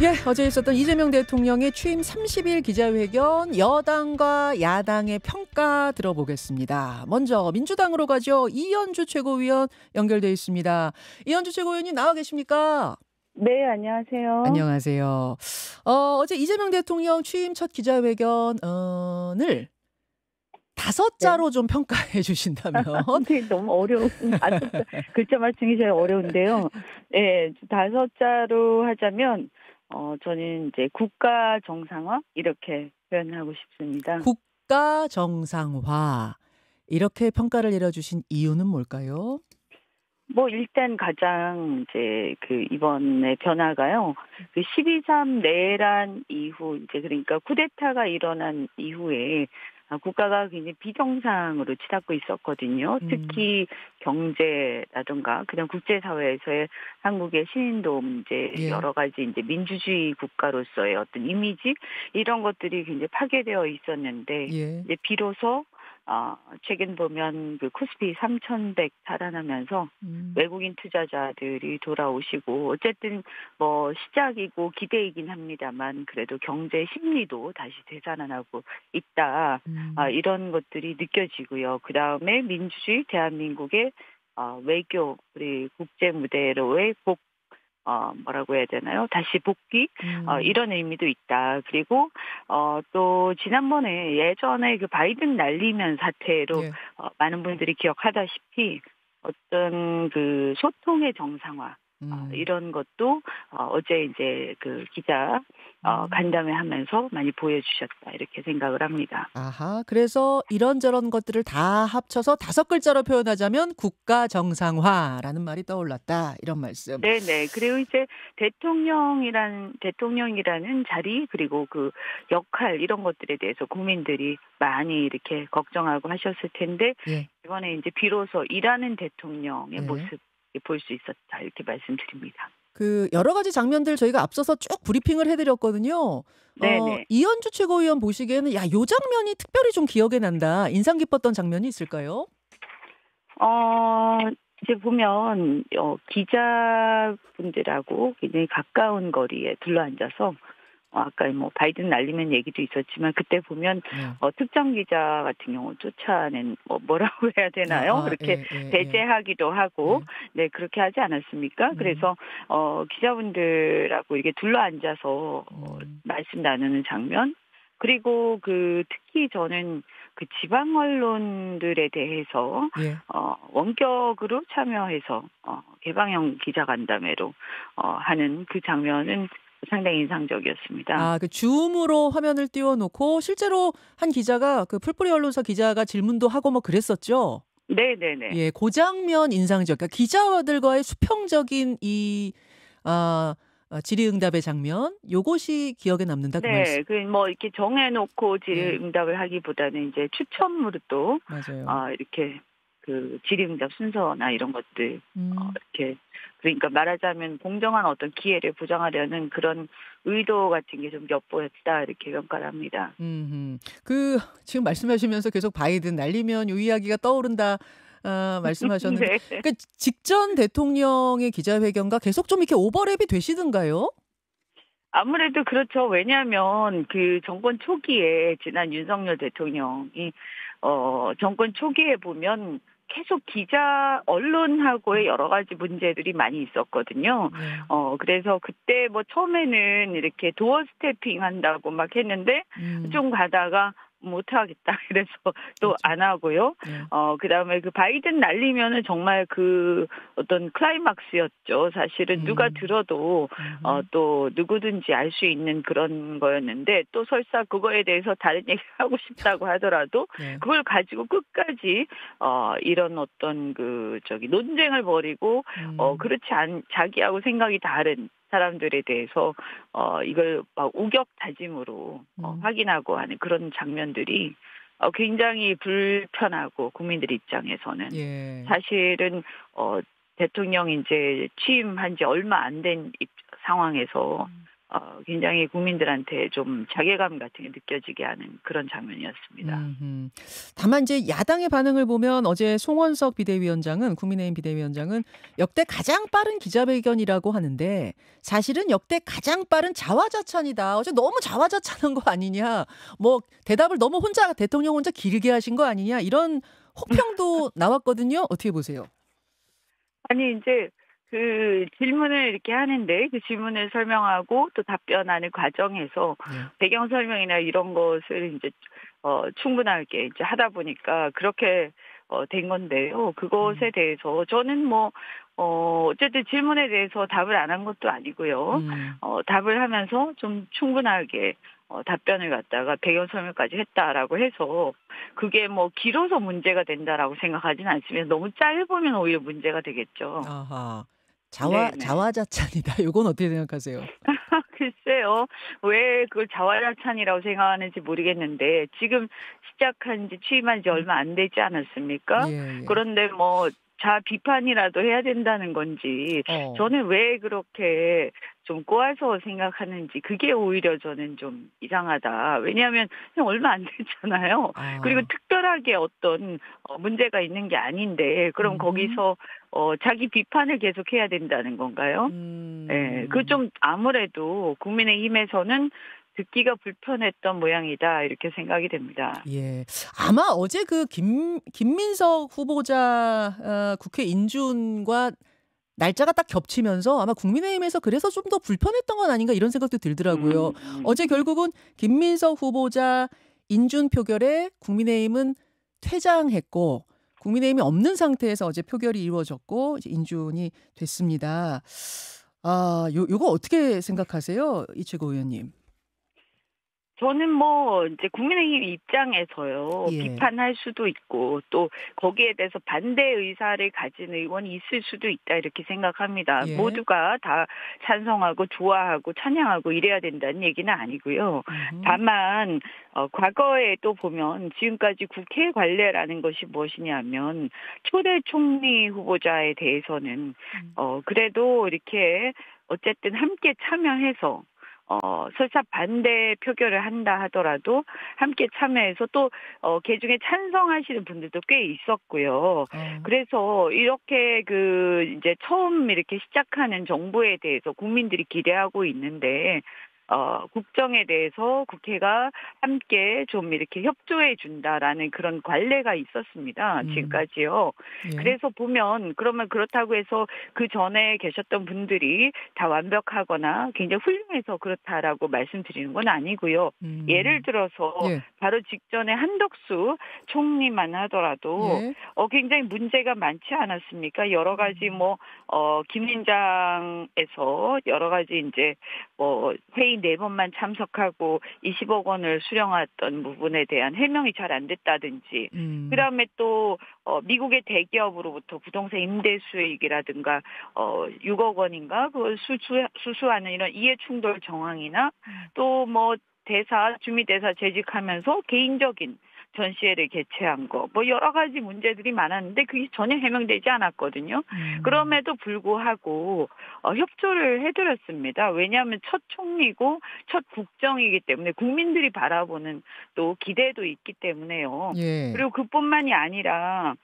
예, 어제 있었던 이재명 대통령의 취임 30일 기자회견, 여당과 야당의 평가 들어보겠습니다. 먼저 민주당으로 가죠. 이현주 최고위원 연결돼 있습니다. 이현주 최고위원님 나와 계십니까? 네, 안녕하세요. 안녕하세요. 어제 이재명 대통령 취임 첫 기자회견을 다섯 네. 자로 좀 평가해 주신다면? 근데 너무 어려운, 글자 맞추기 제일 어려운데요. 예, 다섯 자로 하자면, 저는 이제 국가 정상화? 이렇게 표현하고 싶습니다. 국가 정상화. 이렇게 평가를 내려주신 이유는 뭘까요? 일단 가장 이제 이번에 변화가요. 12.3 내란 이후, 이제 그러니까 쿠데타가 일어난 이후에 국가가 굉장히 비정상으로 치닫고 있었거든요. 특히 경제라든가 그냥 국제사회에서의 한국의 신인도 문제, 예. 여러 가지 이제 민주주의 국가로서의 어떤 이미지 이런 것들이 굉장히 파괴되어 있었는데 예. 이제 비로소 최근 보면 코스피 3,100 달아나면서 외국인 투자자들이 돌아오시고 어쨌든 시작이고 기대이긴 합니다만 그래도 경제 심리도 다시 되살아나고 있다. 이런 것들이 느껴지고요. 그 다음에 민주주의 대한민국의 외교 우리 국제 무대로의 뭐라고 해야 되나요? 다시 복귀? 이런 의미도 있다. 그리고, 또, 지난번에 예전에 바이든 날리면 사태로, 예. 많은 분들이 기억하다시피 어떤 소통의 정상화, 이런 것도, 어제 이제 기자, 간담회 하면서 많이 보여주셨다. 이렇게 생각을 합니다. 아하, 그래서 이런저런 것들을 다 합쳐서 다섯 글자로 표현하자면 국가 정상화라는 말이 떠올랐다. 이런 말씀. 네네. 그리고 이제 대통령이라는 자리, 그리고 역할, 이런 것들에 대해서 국민들이 많이 이렇게 걱정하고 하셨을 텐데, 예. 이번에 이제 비로소 일하는 대통령의 예. 모습 볼 수 있었다. 이렇게 말씀드립니다. 여러 가지 장면들 저희가 앞서서 쭉 브리핑을 해드렸거든요. 네네. 이현주 최고위원 보시기에는 요 장면이 특별히 좀 기억에 난다. 인상 깊었던 장면이 있을까요? 이제 보면, 기자분들하고 굉장히 가까운 거리에 둘러앉아서, 아까 바이든 날리면 얘기도 있었지만, 그때 보면, 네. 특정 기자 같은 경우 쫓아낸, 뭐라고 해야 되나요? 그렇게 예. 배제하기도 하고, 예. 네, 그렇게 하지 않았습니까? 그래서, 기자분들하고 이렇게 둘러앉아서, 말씀 나누는 장면, 그리고 특히 저는 지방 언론들에 대해서 예. 원격으로 참여해서 개방형 기자간담회로 하는 그 장면은 상당히 인상적이었습니다. 줌으로 화면을 띄워놓고 실제로 한 기자가 풀뿌리 언론사 기자가 질문도 하고 뭐 그랬었죠. 네네네. 예, 그 장면 인상적. 그러니까 기자들과의 수평적인 질의응답의 장면, 요것이 기억에 남는다 그 말씀. 네, 이렇게 정해놓고 예. 질의응답을 하기보다는 이제 추첨으로 또 맞아요. 이렇게 질의응답 순서나 이런 것들 이렇게 그러니까 말하자면 공정한 어떤 기회를 보장하려는 그런 의도 같은 게 좀 엿보였다 이렇게 평가를 합니다. 지금 말씀하시면서 계속 바이든 날리면 요 이야기가 떠오른다. 말씀하셨는데, 네. 직전 대통령의 기자회견과 계속 좀 이렇게 오버랩이 되시던가요? 아무래도 그렇죠. 왜냐하면 정권 초기에 지난 윤석열 대통령이 정권 초기에 보면 계속 언론하고의 여러 가지 문제들이 많이 있었거든요. 네. 그래서 그때 처음에는 이렇게 도어 스태핑 한다고 막 했는데 좀 가다가 못하겠다. 그래서 또 그렇죠. 안 하고요. 네. 그다음에 바이든 날리면은 정말 어떤 클라이막스였죠. 사실은 누가 들어도, 또 누구든지 알 수 있는 그런 거였는데 또 설사 그거에 대해서 다른 얘기를 하고 싶다고 하더라도 네. 그걸 가지고 끝까지, 이런 어떤 논쟁을 벌이고, 자기하고 생각이 다른 사람들에 대해서 이걸 막 우격다짐으로 확인하고 하는 그런 장면들이 굉장히 불편하고 국민들 입장에서는 예. 사실은 대통령이 이제 취임한 지 얼마 안 된 상황에서 굉장히 국민들한테 좀 자괴감 같은 게 느껴지게 하는 그런 장면이었습니다. 다만 이제 야당의 반응을 보면 어제 송원석 비대위원장은 국민의힘 비대위원장은 역대 가장 빠른 기자회견이라고 하는데 사실은 역대 가장 빠른 자화자찬이다. 어제 너무 자화자찬한 거 아니냐. 뭐 대답을 너무 대통령 혼자 길게 하신 거 아니냐. 이런 혹평도 나왔거든요. 어떻게 보세요? 아니 이제 그 질문을 이렇게 하는데 그 질문을 설명하고 또 답변하는 과정에서 배경 설명이나 이런 것을 이제 충분하게 이제 하다 보니까 그렇게 된 건데요. 그것에 대해서 저는 뭐 어쨌든 질문에 대해서 답을 안 한 것도 아니고요. 답을 하면서 좀 충분하게 답변을 갖다가 배경 설명까지 했다라고 해서 그게 뭐 길어서 문제가 된다라고 생각하지는 않습니다. 너무 짧으면 오히려 문제가 되겠죠. 아하. 네네. 자화자찬이다. 요건 어떻게 생각하세요? 글쎄요. 왜 그걸 자화자찬이라고 생각하는지 모르겠는데 지금 시작한 지 취임한 지 얼마 안 되지 않았습니까? 예, 예. 그런데 뭐 비판이라도 해야 된다는 건지 어. 저는 왜 그렇게 좀 꼬아서 생각하는지 그게 오히려 저는 좀 이상하다. 왜냐하면 그냥 얼마 안 됐잖아요. 그리고 아. 특별하게 어떤 문제가 있는 게 아닌데 그럼 음. 거기서 자기 비판을 계속해야 된다는 건가요? 예, 그 음. 좀 아무래도 국민의힘에서는 듣기가 불편했던 모양이다 이렇게 생각이 됩니다. 예. 아마 어제 그 김민석 후보자 국회 인준과 날짜가 딱 겹치면서 아마 국민의힘에서 그래서 좀 더 불편했던 건 아닌가 이런 생각도 들더라고요. 음. 어제 결국은 김민석 후보자 인준 표결에 국민의힘은 퇴장했고 국민의힘이 없는 상태에서 어제 표결이 이루어졌고 이제 인준이 됐습니다. 요거 어떻게 생각하세요? 이채고 의원님. 저는 뭐 이제 국민의힘 입장에서요. 예. 비판할 수도 있고 또 거기에 대해서 반대 의사를 가진 의원이 있을 수도 있다 이렇게 생각합니다. 예. 모두가 다 찬성하고 좋아하고 찬양하고 이래야 된다는 얘기는 아니고요. 음흠. 다만 과거에 또 보면 지금까지 국회 관례라는 것이 무엇이냐면 초대 총리 후보자에 대해서는 음. 그래도 이렇게 어쨌든 함께 참여해서 설사 반대 표결을 한다 하더라도 함께 참여해서 또 개중에 찬성하시는 분들도 꽤 있었고요. 어. 그래서 이렇게 이제 처음 이렇게 시작하는 정부에 대해서 국민들이 기대하고 있는데 국정에 대해서 국회가 함께 좀 이렇게 협조해 준다라는 그런 관례가 있었습니다. 음. 지금까지요. 예. 그래서 보면 그러면 그렇다고 해서 그 전에 계셨던 분들이 다 완벽하거나 굉장히 훌륭해서 그렇다라고 말씀드리는 건 아니고요. 예를 음. 들어서 예. 바로 직전에 한덕수 총리만 하더라도 예. 굉장히 문제가 많지 않았습니까? 여러 가지 음. 김앤장에서 여러 가지 이제 회의 4번만 참석하고 20억 원을 수령했던 부분에 대한 해명이 잘 안 됐다든지, 음. 그다음에 또 미국의 대기업으로부터 부동산 임대 수익이라든가 6억 원인가 그걸 수수하는 이런 이해충돌 정황이나 음. 또 주미대사 재직하면서 개인적인 전시회를 개최한 거, 여러 가지 문제들이 많았는데 그게 전혀 해명되지 않았거든요. 음. 그럼에도 불구하고 협조를 해드렸습니다. 왜냐하면 첫 총리고 첫 국정이기 때문에 국민들이 바라보는 또 기대도 있기 때문에요. 예. 그리고 그뿐만이 아니라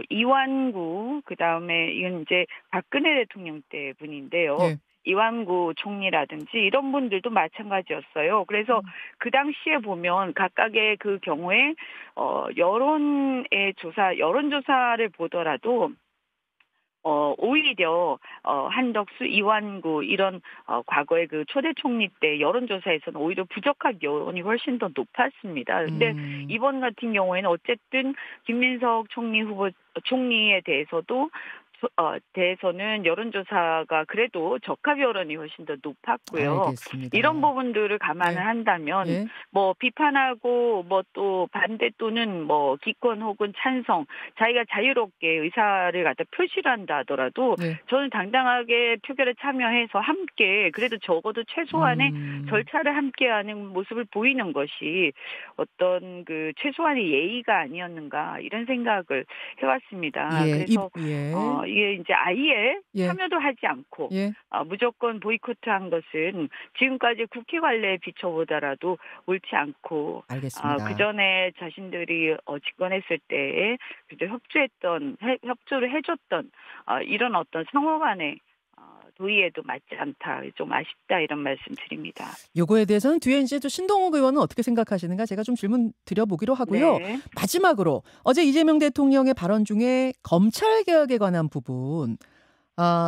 이완구 그다음에 이건 이제 박근혜 대통령 때 분인데요. 예. 이완구 총리라든지 이런 분들도 마찬가지였어요. 그래서 음. 그 당시에 보면 각각의 그 경우에 여론조사를 보더라도 오히려 한덕수, 이완구 이런 과거의 그 초대 총리 때 여론조사에서는 오히려 부적합 여론이 훨씬 더 높았습니다. 근데 음. 이번 같은 경우에는 어쨌든 김민석 총리에 대해서는 여론조사가 그래도 적합 여론이 훨씬 더 높았고요. 이런 알겠습니다. 부분들을 감안을 예. 한다면 예. 비판하고 또 반대 또는 기권 혹은 찬성 자기가 자유롭게 의사를 갖다 표시를 한다 하더라도 예. 저는 당당하게 표결에 참여해서 함께 그래도 적어도 최소한의 음. 절차를 함께하는 모습을 보이는 것이 어떤 그 최소한의 예의가 아니었는가 이런 생각을 해왔습니다. 예. 그래서 예. 이게 이제 아예 예. 참여도 하지 않고 예. 무조건 보이콧한 것은 지금까지 국회 관례에 비춰보더라도 옳지 않고 알겠습니다. 그 전에 자신들이 집권했을 때에 협조를 해줬던 이런 어떤 상호 간의 도의에도 맞지 않다, 좀 아쉽다 이런 말씀 드립니다. 요거에 대해서는 뒤에 이제 또 신동욱 의원은 어떻게 생각하시는가 제가 좀 질문 드려보기로 하고요. 네. 마지막으로 어제 이재명 대통령의 발언 중에 검찰 개혁에 관한 부분,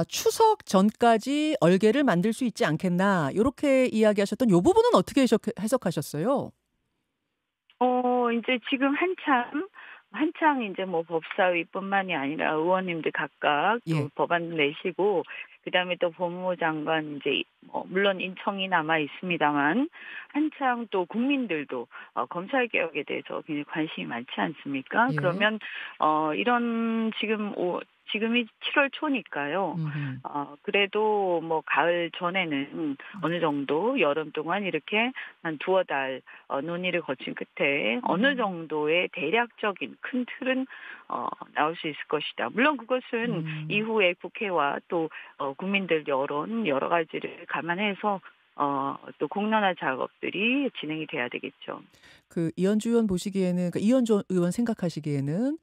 추석 전까지 얼개를 만들 수 있지 않겠나 이렇게 이야기하셨던 요 부분은 어떻게 해석하셨어요? 이제 지금 한창 이제 뭐 법사위뿐만이 아니라 의원님들 각각 또 예. 법안 내시고 그다음에 또 법무부 장관 이제 물론 인청이 남아 있습니다만 한창 또 국민들도 검찰 개혁에 대해서 굉장히 관심이 많지 않습니까? 예. 그러면 이런 지금이 7월 초니까요. 그래도 뭐 가을 전에는 어느 정도 여름 동안 이렇게 한 두어 달 논의를 거친 끝에 어느 정도의 대략적인 큰 틀은 나올 수 있을 것이다. 물론 그것은 이후에 국회와 또 국민들 여론 여러 가지를 감안해서 또 공론화 작업들이 진행이 돼야 되겠죠. 그 이현주 의원 보시기에는, 그러니까 이현주 의원 생각하시기에는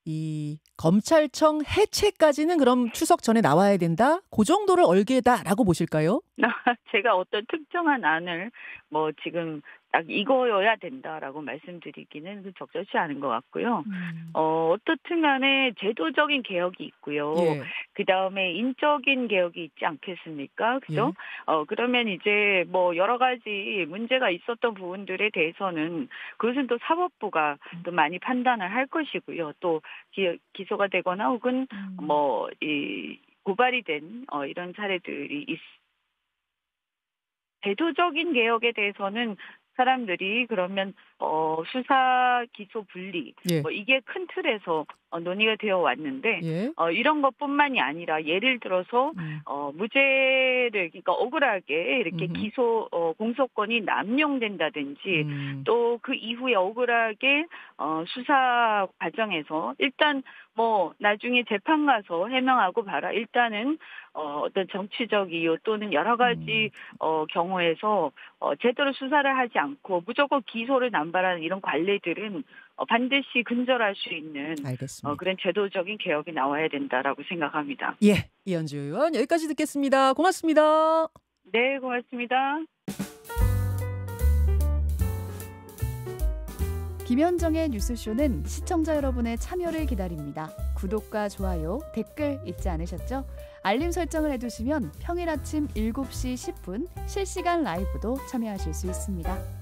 이 검찰청 해체까지는 그럼 추석 전에 나와야 된다? 그 정도를 얼개다라고 보실까요? 제가 어떤 특정한 안을 뭐 지금 딱 이거여야 된다라고 말씀드리기는 적절치 않은 것 같고요. 어떻든 간에 제도적인 개혁이 있고요. 예. 그다음에 인적인 개혁이 있지 않겠습니까? 그죠? 예. 그러면 이제 뭐 여러 가지 문제가 있었던 부분들에 대해서는 그것은 또 사법부가 또 많이 판단을 할 것이고요. 또 기소가 되거나 혹은 뭐 이 고발이 된 이런 사례들이 제도적인 개혁에 대해서는 사람들이 그러면 수사 기소 분리 예. 뭐 이게 큰 틀에서 논의가 되어 왔는데 예. 이런 것뿐만이 아니라 예를 들어서 무죄를 그러니까 억울하게 이렇게 기소 공소권이 남용된다든지 또 그 이후에 억울하게 수사 과정에서 일단 뭐 나중에 재판 가서 해명하고 봐라. 일단은 어떤 정치적 이유 또는 여러 가지 경우에서 제대로 수사를 하지 않고 무조건 기소를 남발하는 이런 관례들은 반드시 근절할 수 있는 알겠습니다. 그런 제도적인 개혁이 나와야 된다라고 생각합니다. 예, 이현주 의원 여기까지 듣겠습니다. 고맙습니다. 네, 고맙습니다. 김현정의 뉴스쇼는 시청자 여러분의 참여를 기다립니다. 구독과 좋아요, 댓글 잊지 않으셨죠? 알림 설정을 해두시면 평일 아침 7시 10분 실시간 라이브도 참여하실 수 있습니다.